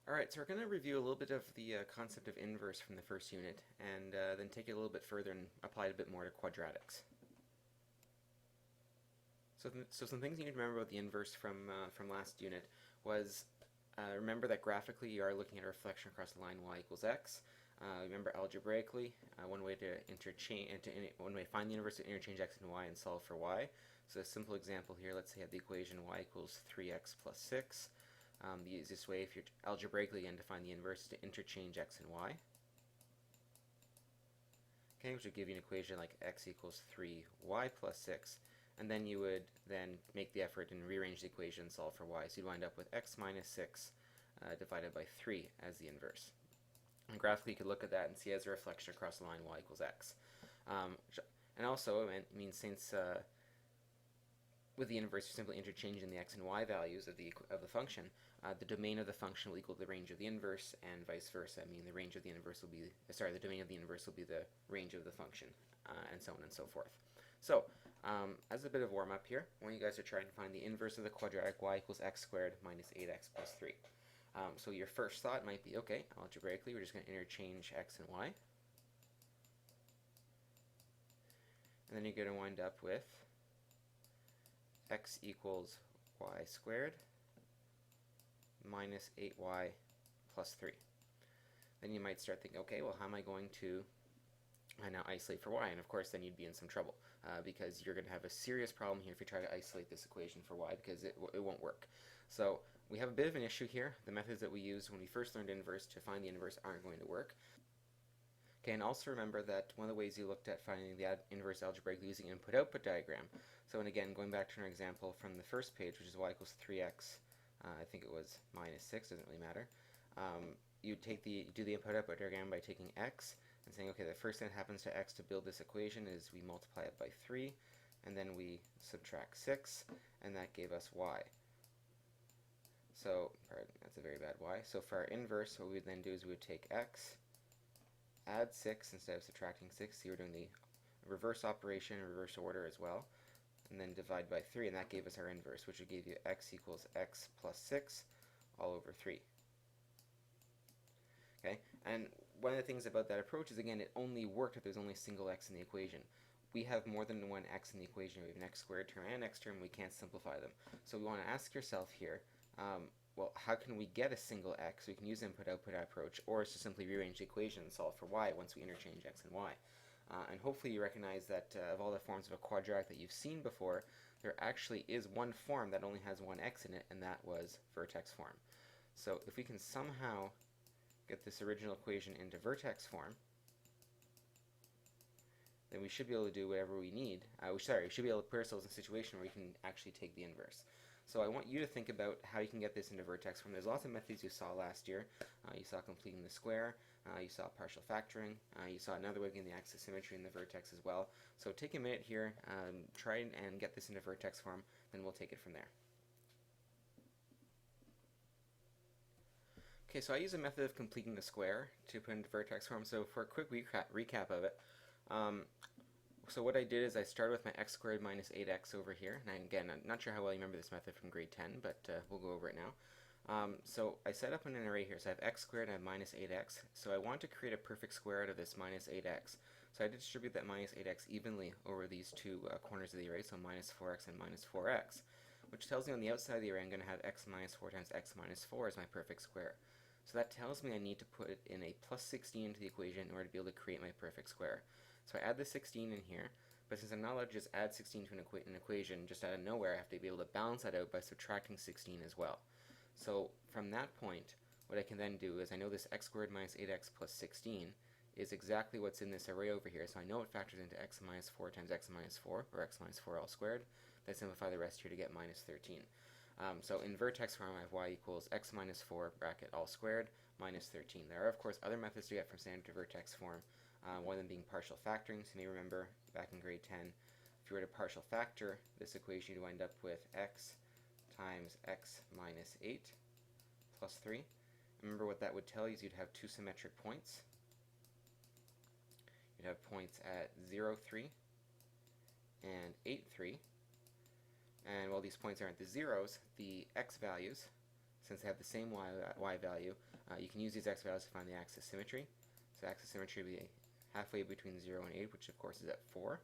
Alright, so we're going to review a little bit of the concept of inverse from the first unit, and then take it a little bit further and apply it a bit more to quadratics. So some things you need to remember about the inverse from last unit was, remember that graphically you are looking at a reflection across the line y equals x. Remember algebraically, one way to find the inverse is to interchange x and y and solve for y. So a simple example here, let's say you have the equation y equals 3x plus 6. The easiest way, if you're algebraically again to find the inverse, is to interchange x and y. Okay, which would give you an equation like x equals 3y plus 6. And then you would then make the effort and rearrange the equation and solve for y. So you'd wind up with x minus 6 divided by 3 as the inverse. And graphically you could look at that and see as a reflection across the line y equals x. And also it means since with the inverse, you're simply interchanging the x and y values of the function. The domain of the function will equal the range of the inverse, and vice versa. I mean, the range of the inverse will be the domain of the inverse will be the range of the function, and so on and so forth. So, as a bit of warm up here, I want you guys to try and find the inverse of the quadratic y equals x squared minus 8x plus 3. So your first thought might be, okay, algebraically, we're just going to interchange x and y, and then you're going to wind up with x equals y squared minus 8y plus 3. Then you might start thinking, okay, well, how am I going to now isolate for y? And of course, then you'd be in some trouble because you're going to have a serious problem here if you try to isolate this equation for y, because it won't work. So we have a bit of an issue here. The methods that we used when we first learned inverse to find the inverse aren't going to work. Okay, and also remember that one of the ways you looked at finding the inverse algebraically using input-output diagram. So, and again, going back to our example from the first page, which is y equals 3x, I think it was minus 6, doesn't really matter. You do the input-output diagram by taking x and saying, okay, the first thing that happens to x to build this equation is we multiply it by 3, and then we subtract 6, and that gave us y. So, that's a very bad y. So for our inverse, what we would then do is we would take x, add 6 instead of subtracting 6, so you're doing the reverse operation in reverse order as well, and then divide by 3, and that gave us our inverse, which would give you x equals x plus 6 all over 3. Okay, and one of the things about that approach is, again, it only worked if there's only a single x in the equation. We have more than one x in the equation. We have an x squared term and an x term. We can't simplify them. So we want to ask yourself here, well, how can we get a single x? We can use input-output approach, or it's to simply rearrange the equation and solve for y once we interchange x and y. And hopefully you recognize that of all the forms of a quadratic that you've seen before, there actually is one form that only has one x in it, and that was vertex form. So if we can somehow get this original equation into vertex form, then we should be able to do whatever we need. We should be able to put ourselves in a situation where we can actually take the inverse. So I want you to think about how you can get this into vertex form. There's lots of methods you saw last year. You saw completing the square, you saw partial factoring, you saw another way of getting the axis symmetry in the vertex as well. So take a minute here, try and get this into vertex form, then we'll take it from there. Okay, so I use a method of completing the square to put into vertex form. So for a quick recap of it, so what I did is I started with my x squared minus 8x over here. And again, I'm not sure how well you remember this method from grade 10, but we'll go over it now. So I set up an array here. So I have x squared and I have minus 8x. So I want to create a perfect square out of this minus 8x. So I distribute that minus 8x evenly over these two corners of the array, so minus 4x and minus 4x, which tells me on the outside of the array I'm going to have x minus 4 times x minus 4 as my perfect square. So that tells me I need to put it in a plus 16 into the equation in order to be able to create my perfect square. So I add the 16 in here, but since I'm not allowed to just add 16 to an equation just out of nowhere, I have to be able to balance that out by subtracting 16 as well. So from that point, what I can then do is I know this x squared minus 8x plus 16 is exactly what's in this array over here, so I know it factors into x minus 4 times x minus 4, or x minus 4 all squared. Then simplify the rest here to get minus 13. So in vertex form, I have y equals x minus 4 bracket all squared minus 13. There are, of course, other methods to get from standard to vertex form, one of them being partial factoring. So you may remember back in grade 10, if you were to partial factor this equation, you'd wind up with x times x minus 8 plus 3. Remember what that would tell you is you'd have two symmetric points. You'd have points at 0, 3 and 8, 3. And while these points aren't the zeros, the x values, since they have the same y value, you can use these x values to find the axis symmetry. So axis symmetry would be halfway between 0 and 8, which of course is at 4.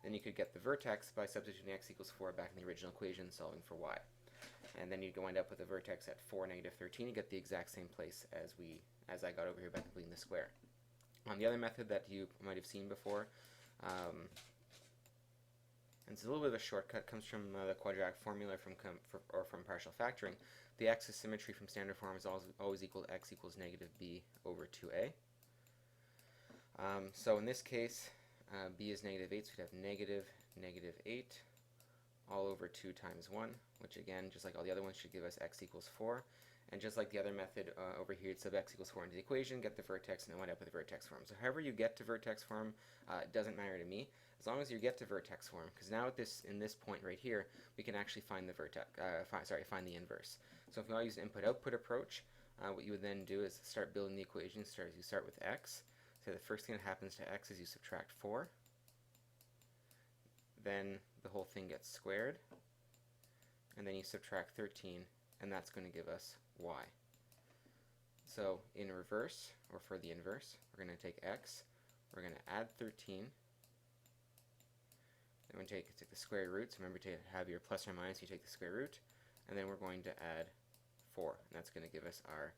Then you could get the vertex by substituting x equals 4 back in the original equation, solving for y. And then you'd wind up with a vertex at 4, negative 13, and get the exact same place as I got over here by completing the square. The other method that you might have seen before, and it's a little bit of a shortcut, comes from the quadratic formula from partial factoring. The axis symmetry from standard form is always equal to x equals negative b over 2a. So in this case, b is negative 8, so we'd have negative 8 all over 2 times 1, which again, just like all the other ones, should give us x equals 4. And just like the other method over here, sub x equals 4 into the equation, get the vertex, and then wind up with the vertex form. So however you get to vertex form, it doesn't matter to me, as long as you get to vertex form, because now at in this point right here, we can actually find the find the inverse. So if we all use an input-output approach, what you would then do is start building the equation. You start with x. So the first thing that happens to x is you subtract 4. Then the whole thing gets squared. And then you subtract 13, and that's going to give us y. So in reverse, or for the inverse, we're going to take x, we're going to add 13, then we're going to take the square root. So remember to have your plus or minus, you take the square root, and then we're going to add 4, and that's going to give us our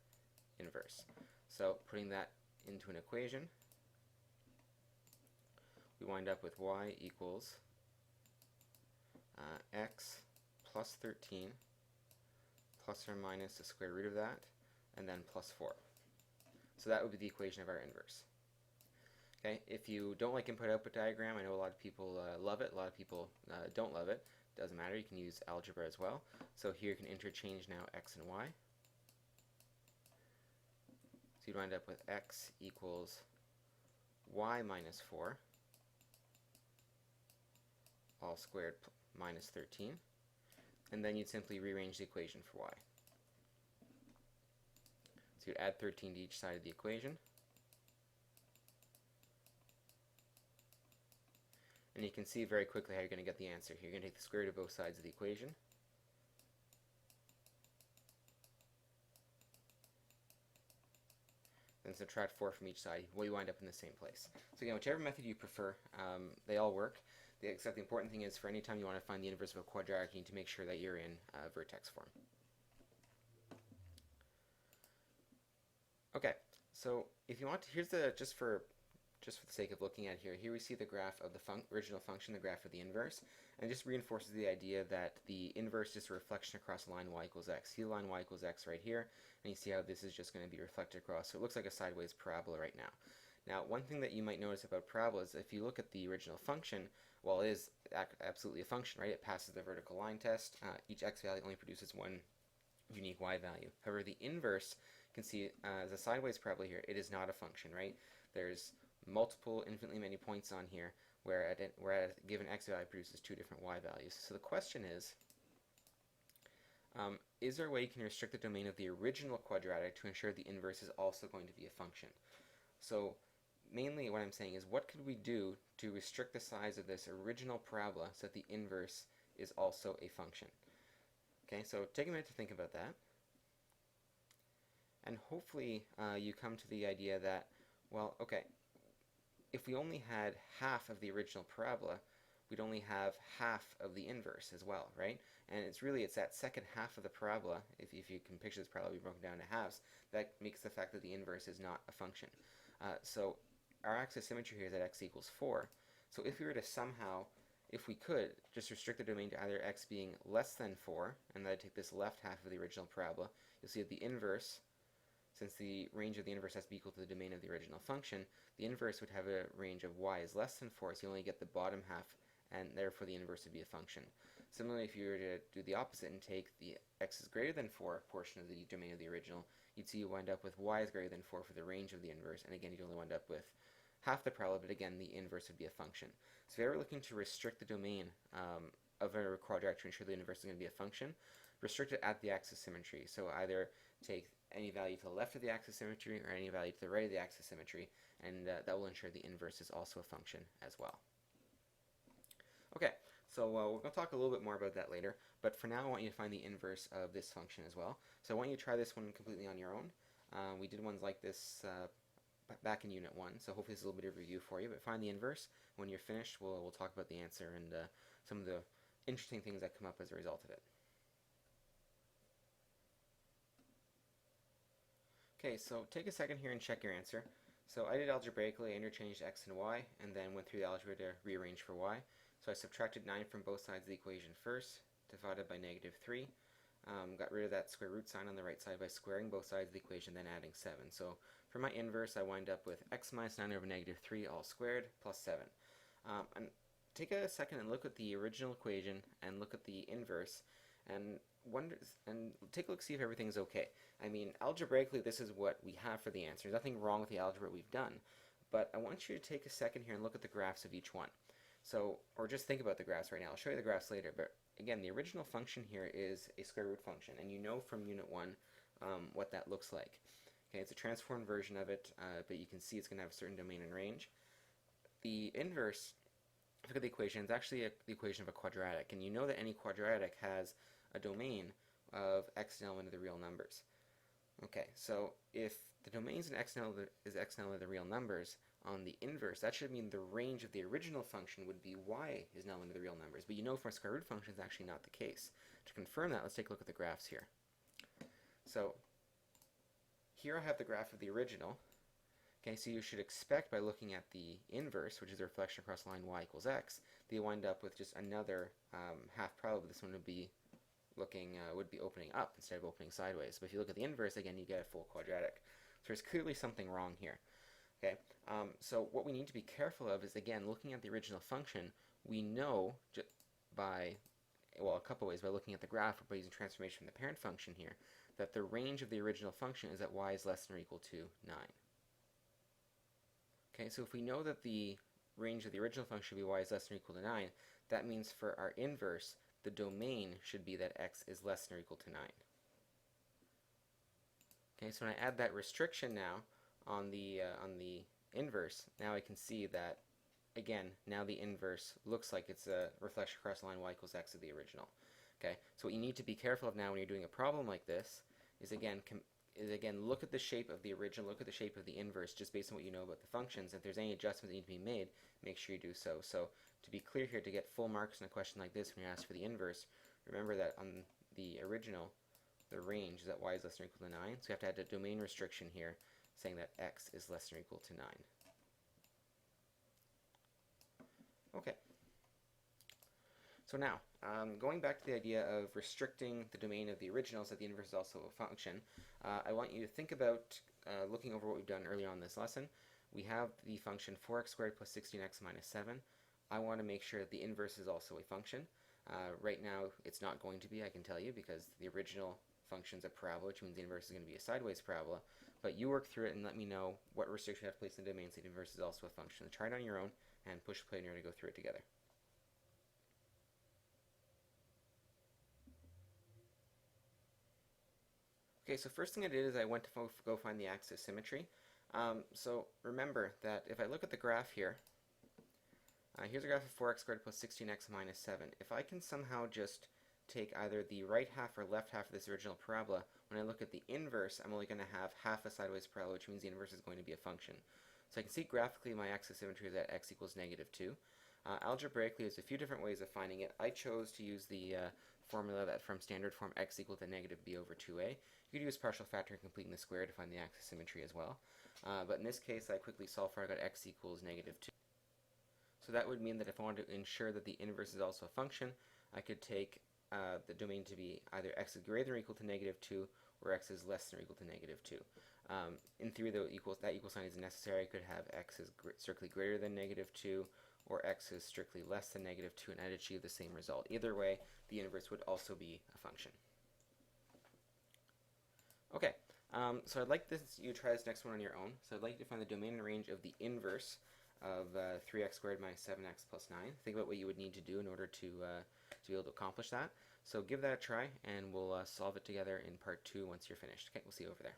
inverse. So putting that into an equation, we wind up with y equals x plus 13 plus or minus the square root of that, and then plus 4. So that would be the equation of our inverse. Okay, if you don't like input-output diagram, I know a lot of people love it, a lot of people don't love it. Doesn't matter, you can use algebra as well. So here you can interchange now x and y. So you'd wind up with x equals y minus 4 all squared minus 13. And then you'd simply rearrange the equation for y. So you'd add 13 to each side of the equation. And you can see very quickly how you're going to get the answer. You're going to take the square root of both sides of the equation. Then subtract 4 from each side. Well, you wind up in the same place. So again, whichever method you prefer, they all work. Except the important thing is, for any time you want to find the inverse of a quadratic, you need to make sure that you're in vertex form. Okay, so if you want to, here's the, just for the sake of looking at here we see the graph of the original function, the graph of the inverse, and it just reinforces the idea that the inverse is a reflection across the line y equals x. See the line y equals x right here, and you see how this is just going to be reflected across, so it looks like a sideways parabola right now. Now, one thing that you might notice about parabolas, if you look at the original function, well, it is absolutely a function, right? It passes the vertical line test. Each x value only produces one unique y value. However, the inverse, you can see as a sideways parabola here, it is not a function, right? There's multiple, infinitely many points on here where a given x value produces two different y values. So the question is there a way you can restrict the domain of the original quadratic to ensure the inverse is also going to be a function? So mainly what I'm saying is, what could we do to restrict the size of this original parabola so that the inverse is also a function? Okay, so take a minute to think about that. And hopefully you come to the idea that, well, okay, if we only had half of the original parabola, we'd only have half of the inverse as well, right? And it's that second half of the parabola, if you can picture this parabola be broken down into halves, that makes the fact that the inverse is not a function. So our axis symmetry here is at x equals 4. So if we were to somehow, if we could, just restrict the domain to either x being less than 4, and then I'd take this left half of the original parabola, you'll see that the inverse, since the range of the inverse has to be equal to the domain of the original function, the inverse would have a range of y is less than 4, so you only get the bottom half, and therefore the inverse would be a function. Similarly, if you were to do the opposite and take the x is greater than 4 portion of the domain of the original, you'd see you wind up with y is greater than 4 for the range of the inverse, and again you'd only wind up with half the parabola, but again the inverse would be a function. So if you're ever looking to restrict the domain of a quadratic to ensure the inverse is going to be a function, restrict it at the axis symmetry. So either take any value to the left of the axis symmetry or any value to the right of the axis symmetry, and that will ensure the inverse is also a function as well. Okay, So we're going to talk a little bit more about that later, but for now I want you to find the inverse of this function as well. So I want you to try this one completely on your own. We did ones like this back in Unit 1, so hopefully this is a little bit of a review for you, but find the inverse. When you're finished, we'll talk about the answer and some of the interesting things that come up as a result of it. Okay, so take a second here and check your answer. So I did algebraically, I interchanged x and y, and then went through the algebra to rearrange for y. So I subtracted 9 from both sides of the equation first, divided by -3. Got rid of that square root sign on the right side by squaring both sides of the equation, then adding 7. So for my inverse, I wind up with x minus 9 over -3 all squared plus 7. And take a second and look at the original equation and look at the inverse and take a look, see if everything's okay. I mean, algebraically, this is what we have for the answer. There's nothing wrong with the algebra we've done, but I want you to take a second here and look at the graphs of each one. So, or just think about the graphs right now. I'll show you the graphs later, but again, the original function here is a square root function, and you know from Unit 1 what that looks like. Okay, it's a transformed version of it, but you can see it's going to have a certain domain and range. The inverse, if you look at the equation, it's actually the equation of a quadratic, and you know that any quadratic has a domain of x and element of the real numbers. Okay, so if the domain is x and element of the real numbers, on the inverse, that should mean the range of the original function would be y is an element of the real numbers. But you know from a square root function it's actually not the case. To confirm that, let's take a look at the graphs here. So here I have the graph of the original. Okay, so you should expect by looking at the inverse, which is the reflection across the line y equals x, that you wind up with just another half parallel. This one would be opening up instead of opening sideways. But if you look at the inverse, again, you get a full quadratic. So there's clearly something wrong here. Okay, so what we need to be careful of is, again, looking at the original function, we know by, well, a couple ways, by looking at the graph or by using transformation from the parent function here, that the range of the original function is that y is less than or equal to 9. Okay, so if we know that the range of the original function should be y is less than or equal to 9, that means for our inverse, the domain should be that x is less than or equal to 9. Okay, so when I add that restriction now on the inverse, now I can see that, again, now the inverse looks like it's a reflection across the line y equals x of the original. Okay, so what you need to be careful of now when you're doing a problem like this is, again, look at the shape of the original, look at the shape of the inverse just based on what you know about the functions. If there's any adjustments that need to be made, make sure you do so. So to be clear here, to get full marks in a question like this when you're asked for the inverse, remember that on the original, the range is that y is less than or equal to 9, so you have to add a domain restriction here saying that x is less than or equal to 9. Okay. So now, going back to the idea of restricting the domain of the original so that the inverse is also a function, I want you to think about looking over what we've done earlier on in this lesson. We have the function 4x squared plus 16x minus 7. I want to make sure that the inverse is also a function. Right now, it's not going to be, I can tell you, because the original function is a parabola, which means the inverse is going to be a sideways parabola. But you work through it and let me know what restriction you have to place in the domain so the inverse is also a function. Try it on your own and push play in order to go through it together. Okay, so first thing I did is I went to go find the axis symmetry. So remember that if I look at the graph here, here's a graph of 4x squared plus 16x minus 7. If I can somehow just take either the right half or left half of this original parabola, when I look at the inverse, I'm only going to have half a sideways parabola, which means the inverse is going to be a function. So I can see graphically my axis symmetry is that x equals -2. Algebraically, there's a few different ways of finding it. I chose to use the formula that from standard form x equal to -b over 2a. You could use partial factoring completing the square to find the axis symmetry as well. But in this case, I quickly solved for it. I got x equals -2. So that would mean that if I wanted to ensure that the inverse is also a function, I could take the domain to be either x is greater than or equal to -2 or x is less than or equal to -2. In theory, though, that equal sign is necessary. I could have x is strictly greater than -2 or x is strictly less than -2, and I'd achieve the same result. Either way, the inverse would also be a function. Okay, so I'd like you to try this next one on your own. So I'd like you to find the domain and range of the inverse of 3x squared minus 7x plus 9. Think about what you would need to do in order to be able to accomplish that. So give that a try, and we'll solve it together in part 2 once you're finished. Okay, we'll see you over there.